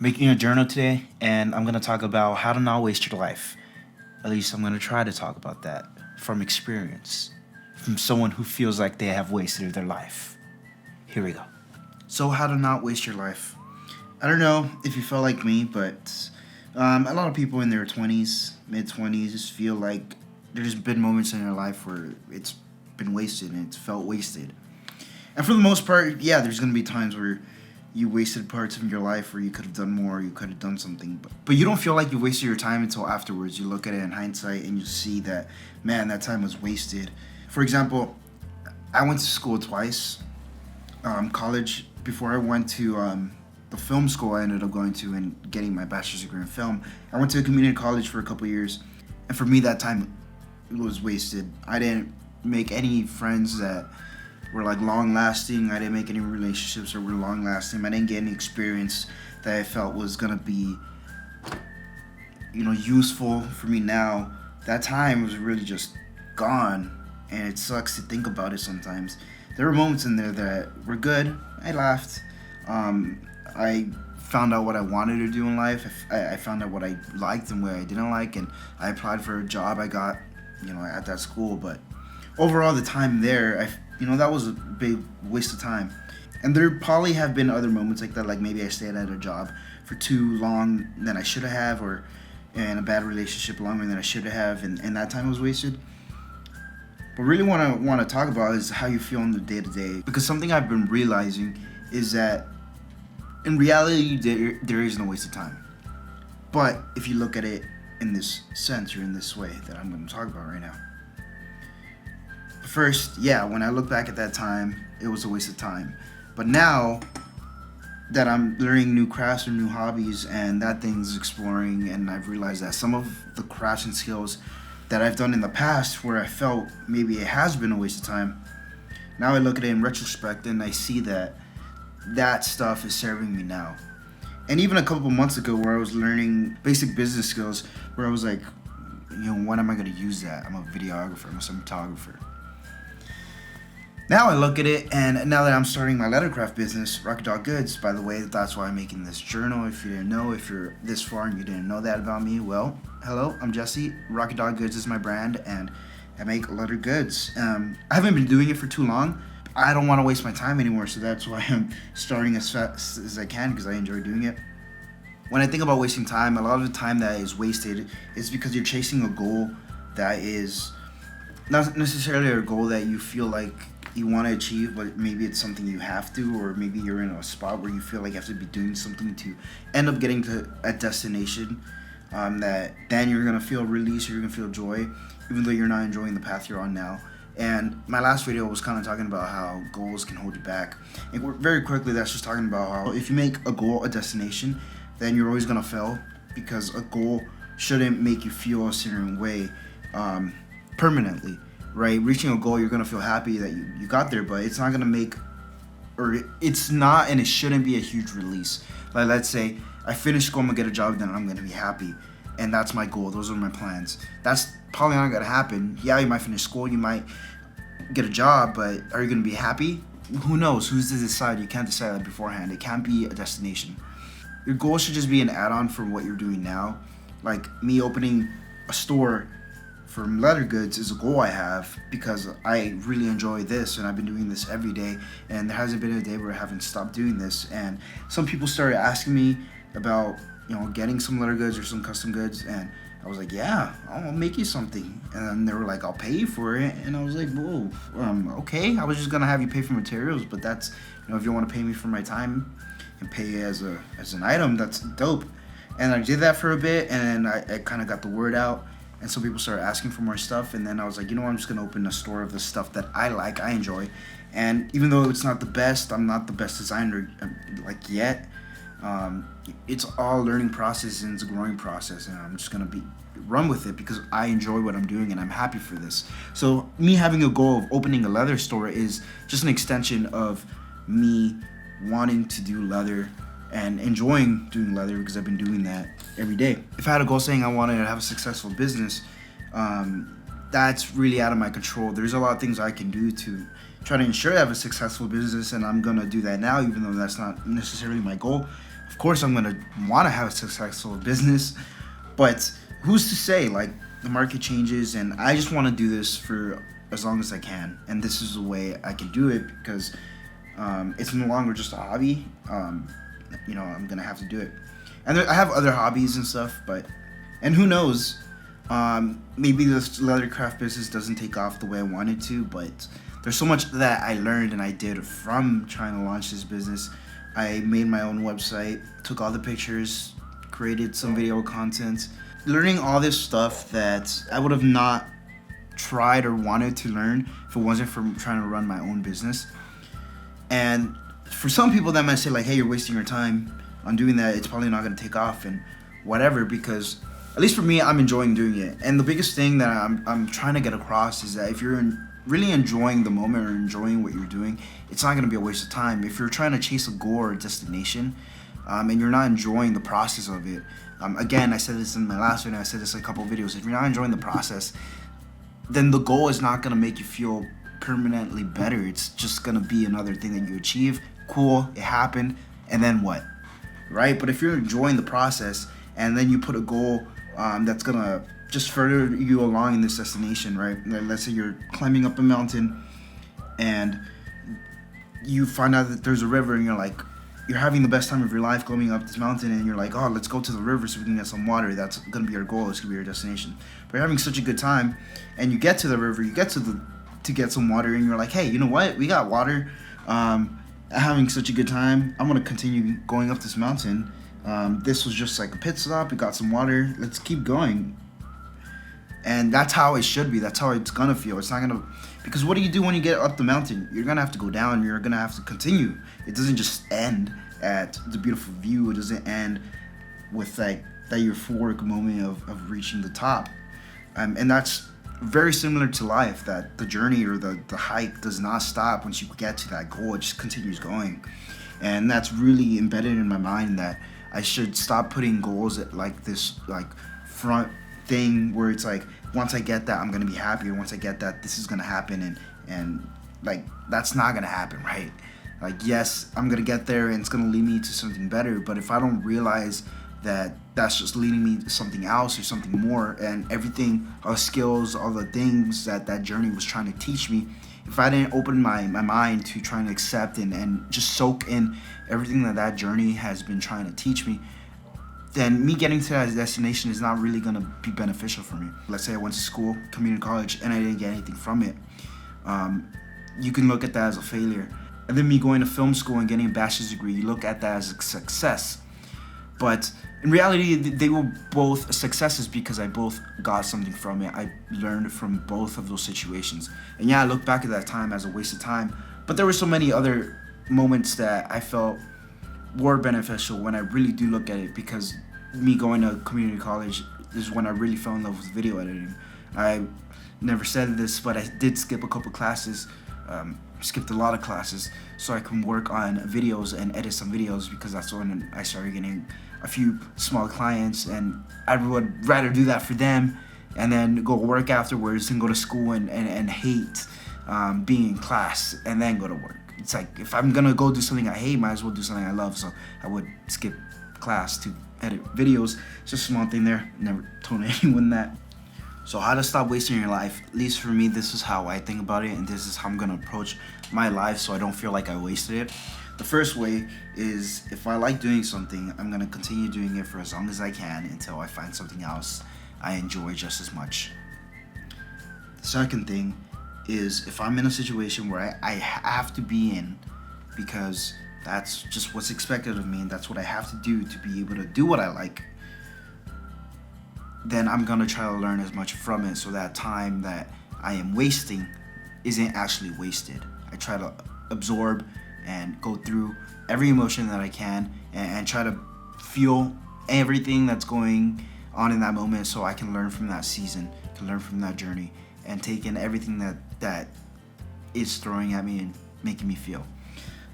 making a journal today, and I'm going to talk about how to not waste your life. At least I'm going to try to talk about that from experience, from someone who feels like they have wasted their life. Here we go. So, how to not waste your life. I don't know if you felt like me, but a lot of people in their 20s, mid 20s, feel like there's been moments in their life where it's been wasted and it's felt wasted. And for the most part, yeah, there's going to be times where you wasted parts of your life where you could have done more, you could have done something. But you don't feel like you wasted your time until afterwards. You look at it in hindsight and you see that, man, that time was wasted. For example, I went to school twice, college. Before I went to the film school I ended up going to and getting my bachelor's degree in film, I went to a community college for a couple years. And for me, that time was wasted. I didn't make any friends that were like long lasting. I didn't make any relationships that were long lasting. I didn't get any experience that I felt was gonna be, useful for me now. That time was really just gone, and it sucks to think about it sometimes. There were moments in there that were good. I laughed. I found out what I wanted to do in life. I found out what I liked and what I didn't like, and I applied for a job I got, at that school. But overall, the time there, that was a big waste of time. And there probably have been other moments like that, like maybe I stayed at a job for too long than I should have, or in a bad relationship longer than I should have, and that time was wasted. But really what I want to talk about is how you feel in the day-to-day. Because something I've been realizing is that in reality, there is no waste of time. But if you look at it in this sense, or in this way that I'm going to talk about right now. First, yeah, when I look back at that time, it was a waste of time. But now that I'm learning new crafts or new hobbies, and that thing's exploring, and I've realized that some of the crafts and skills that I've done in the past where I felt maybe it has been a waste of time, now I look at it in retrospect and I see that that stuff is serving me now. And even a couple months ago where I was learning basic business skills, where I was like, when am I going to use that? I'm a videographer, I'm a cinematographer. Now I look at it, and now that I'm starting my lettercraft business, Rocket Dog Goods, by the way, that's why I'm making this journal. If you didn't know, if you're this far and you didn't know that about me, well, hello, I'm Jesse. Rocket Dog Goods is my brand, and I make leather goods. I haven't been doing it for too long. I don't want to waste my time anymore, so that's why I'm starting as fast as I can, because I enjoy doing it. When I think about wasting time, a lot of the time that is wasted is because you're chasing a goal that is not necessarily a goal that you feel like you want to achieve, but maybe it's something you have to, or maybe you're in a spot where you feel like you have to be doing something to end up getting to a destination that then you're going to feel release, or you're going to feel joy, even though you're not enjoying the path you're on now. And my last video was kind of talking about how goals can hold you back. And very quickly, that's just talking about how if you make a goal a destination, then you're always going to fail, because a goal shouldn't make you feel a certain way permanently. Right, reaching a goal, you're gonna feel happy that you got there, but it's not gonna make, or it's not, and it shouldn't be a huge release. Like, let's say I finish school, I'm gonna get a job, then I'm gonna be happy, and that's my goal. Those are my plans. That's probably not gonna happen. Yeah, you might finish school, you might get a job, but are you gonna be happy? Who knows? Who's to decide? You can't decide that beforehand. It can't be a destination. Your goal should just be an add-on for what you're doing now. Like me opening a store for leather goods is a goal I have, because I really enjoy this, and I've been doing this every day, and there hasn't been a day where I haven't stopped doing this. And some people started asking me about getting some leather goods or some custom goods, and I was like, yeah, I'll make you something. And then they were like, I'll pay you for it, and I was like, whoa, okay. I was just gonna have you pay for materials, but that's, if you want to pay me for my time and pay as an item, that's dope. And I did that for a bit, and I kind of got the word out. And some people started asking for more stuff, and then I was like, I'm just gonna open a store of the stuff that I like, I enjoy. And even though it's not the best, I'm not the best designer yet. It's all a learning process, and it's a growing process, and I'm just gonna run with it because I enjoy what I'm doing and I'm happy for this. So me having a goal of opening a leather store is just an extension of me wanting to do leather and enjoying doing leather, because I've been doing that every day. If I had a goal saying I wanted to have a successful business, that's really out of my control. There's a lot of things I can do to try to ensure I have a successful business, and I'm gonna do that now, even though that's not necessarily my goal. Of course, I'm gonna want to have a successful business, but who's to say? Like, the market changes, and I just want to do this for as long as I can, and this is the way I can do it because it's no longer just a hobby. I'm gonna have to do it, and I have other hobbies and stuff, and who knows? Maybe this leathercraft business doesn't take off the way I wanted to, but there's so much that I learned and I did from trying to launch this business. I made my own website, took all the pictures, created some video content, learning all this stuff that I would have not tried or wanted to learn if it wasn't for trying to run my own business. And for some people that might say like, hey, you're wasting your time on doing that, it's probably not going to take off and whatever, because at least for me, I'm enjoying doing it. And the biggest thing that I'm trying to get across is that if you're really enjoying the moment or enjoying what you're doing, it's not going to be a waste of time. If you're trying to chase a goal or a destination, and you're not enjoying the process of it, again, I said this in my last video, I said this in a couple of videos, if you're not enjoying the process, then the goal is not going to make you feel permanently better. It's just going to be another thing that you achieve. Cool, it happened, and then what? Right? But if you're enjoying the process and then you put a goal that's going to just further you along in this destination, right? Let's say you're climbing up a mountain and you find out that there's a river and you're having the best time of your life climbing up this mountain, and you're like, oh, let's go to the river so we can get some water. That's going to be our goal. It's going to be our destination. But you're having such a good time and you get to the river, you get to get some water, and you're like, hey, you know what? We got water. Having such a good time. I'm going to continue going up this mountain. This was just like a pit stop. We got some water. Let's keep going. And that's how it should be. That's how it's gonna feel. It's not gonna, because what do you do when you get up the mountain? You're gonna have to go down. You're gonna have to continue. It doesn't just end at the beautiful view. It doesn't end with like that euphoric moment of reaching the top. And that's very similar to life, that the journey or the hike does not stop once you get to that goal. It just continues going. And that's really embedded in my mind that I should stop putting goals at like this like front thing where it's like, once I get that, I'm gonna be happy, or once I get that, this is gonna happen, and like that's not gonna happen, right? Like, yes, I'm gonna get there and it's gonna lead me to something better, but if I don't realize that that's just leading me to something else or something more, and everything, all the skills, all the things that journey was trying to teach me, if I didn't open my mind to trying to accept and just soak in everything that journey has been trying to teach me, then me getting to that destination is not really going to be beneficial for me. Let's say I went to school, community college, and I didn't get anything from it. You can look at that as a failure. And then me going to film school and getting a bachelor's degree, you look at that as a success. But in reality, they were both successes because I both got something from it. I learned from both of those situations. And yeah, I look back at that time as a waste of time, but there were so many other moments that I felt were beneficial when I really do look at it, because me going to community college is when I really fell in love with video editing. I never said this, but I did skip a couple classes, skipped a lot of classes, so I can work on videos and edit some videos, because that's when I started getting a few small clients, and I would rather do that for them and then go work afterwards and go to school and hate being in class and then go to work. It's like, if I'm gonna go do something I hate, might as well do something I love. So I would skip class to edit videos. It's just a small thing there. Never told anyone that. So how to stop wasting your life? At least for me, this is how I think about it, and this is how I'm gonna approach my life so I don't feel like I wasted it. The first way is, if I like doing something, I'm gonna continue doing it for as long as I can until I find something else I enjoy just as much. The second thing is, if I'm in a situation where I have to be in, because that's just what's expected of me and that's what I have to do to be able to do what I like, then I'm gonna try to learn as much from it so that time that I am wasting isn't actually wasted. I try to absorb and go through every emotion that I can and try to feel everything that's going on in that moment so I can learn from that season, to learn from that journey, and take in everything that is throwing at me and making me feel.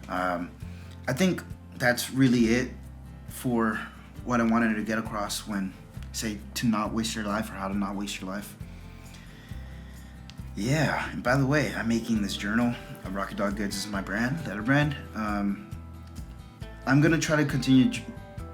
I think that's really it for what I wanted to get across when say to not waste your life, or how to not waste your life. Yeah, and by the way, I'm making this journal. Rocky Dog Goods is my brand, leather brand. I'm gonna try to continue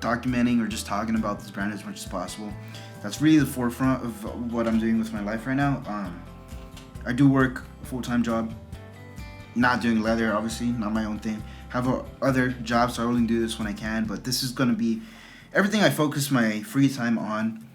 documenting or just talking about this brand as much as possible. That's really the forefront of what I'm doing with my life right now. I do work a full-time job, not doing leather, obviously, not my own thing. Have other jobs, so I only do this when I can, but this is going to be everything I focus my free time on,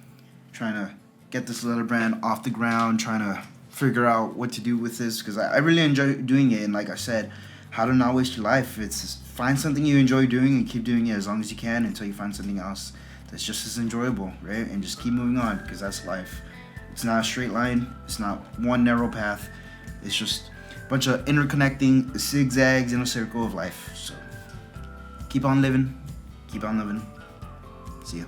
trying to get this leather brand off the ground, trying to figure out what to do with this, because I really enjoy doing it. And like I said, how to not waste your life. It's just find something you enjoy doing and keep doing it as long as you can until you find something else that's just as enjoyable, right? And just keep moving on, because that's life. It's not a straight line. It's not one narrow path. It's just a bunch of interconnecting zigzags in a circle of life. So keep on living. Keep on living. See ya.